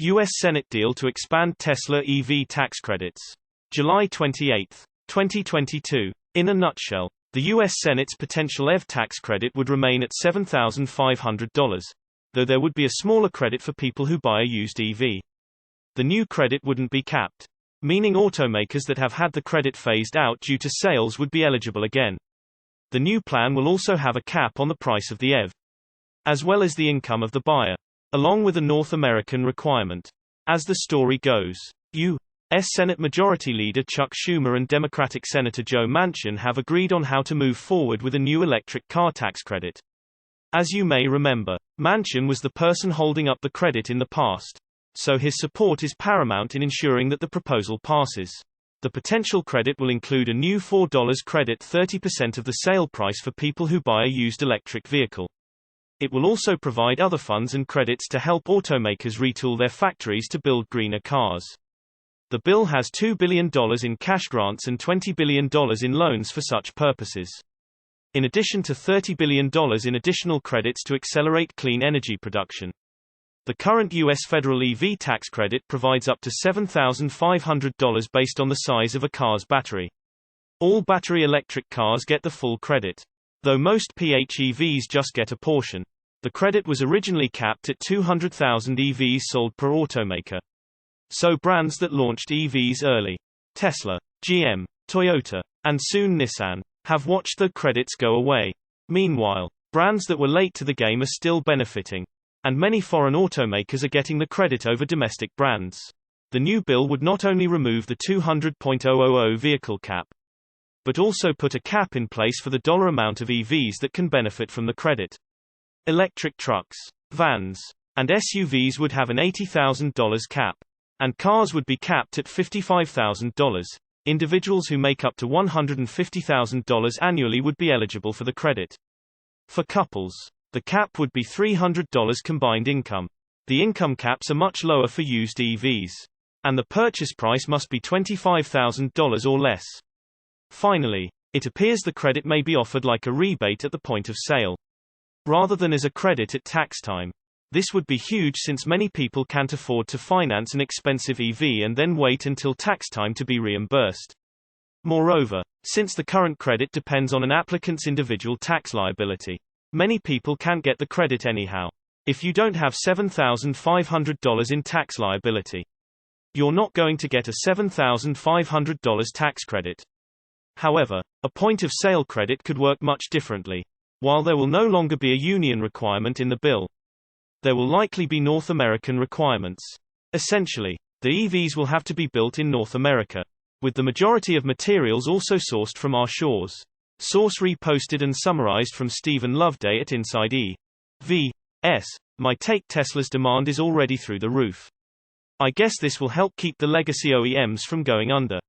U.S. Senate deal to expand Tesla EV tax credits. July 28, 2022. In a nutshell, the U.S. Senate's potential EV tax credit would remain at $7,500, though there would be a smaller credit for people who buy a used EV. The new credit wouldn't be capped, meaning automakers that have had the credit phased out due to sales would be eligible again. The new plan will also have a cap on the price of the EV, as well as the income of the buyer, along with a North American requirement. As the story goes, U.S. Senate Majority Leader Chuck Schumer and Democratic Senator Joe Manchin have agreed on how to move forward with a new electric car tax credit. As you may remember, Manchin was the person holding up the credit in the past, so his support is paramount in ensuring that the proposal passes. The potential credit will include a new $4 credit, 30% of the sale price for people who buy a used electric vehicle. It will also provide other funds and credits to help automakers retool their factories to build greener cars. The bill has $2 billion in cash grants and $20 billion in loans for such purposes, in addition to $30 billion in additional credits to accelerate clean energy production. The current U.S. federal EV tax credit provides up to $7,500 based on the size of a car's battery. All battery electric cars get the full credit, though most PHEVs just get a portion. The credit was originally capped at 200,000 EVs sold per automaker. So brands that launched EVs early, Tesla, GM, Toyota, and soon Nissan, have watched the credits go away. Meanwhile, brands that were late to the game are still benefiting, and many foreign automakers are getting the credit over domestic brands. The new bill would not only remove the 200,000 vehicle cap, but also put a cap in place for the dollar amount of EVs that can benefit from the credit. Electric trucks, vans, and SUVs would have an $80,000 cap, and cars would be capped at $55,000. Individuals who make up to $150,000 annually would be eligible for the credit. For couples, the cap would be $300 combined income. The income caps are much lower for used EVs, and the purchase price must be $25,000 or less. Finally, it appears the credit may be offered like a rebate at the point of sale, rather than as a credit at tax time. This would be huge since many people can't afford to finance an expensive EV and then wait until tax time to be reimbursed. Moreover, since the current credit depends on an applicant's individual tax liability, many people can't get the credit anyhow. If you don't have $7,500 in tax liability, you're not going to get a $7,500 tax credit. However, a point-of-sale credit could work much differently. While there will no longer be a union requirement in the bill, there will likely be North American requirements. Essentially, the EVs will have to be built in North America, with the majority of materials also sourced from our shores. Source reposted and summarized from Steven Loveday at Inside e.v.s. My take: Tesla's demand is already through the roof. I guess this will help keep the legacy OEMs from going under.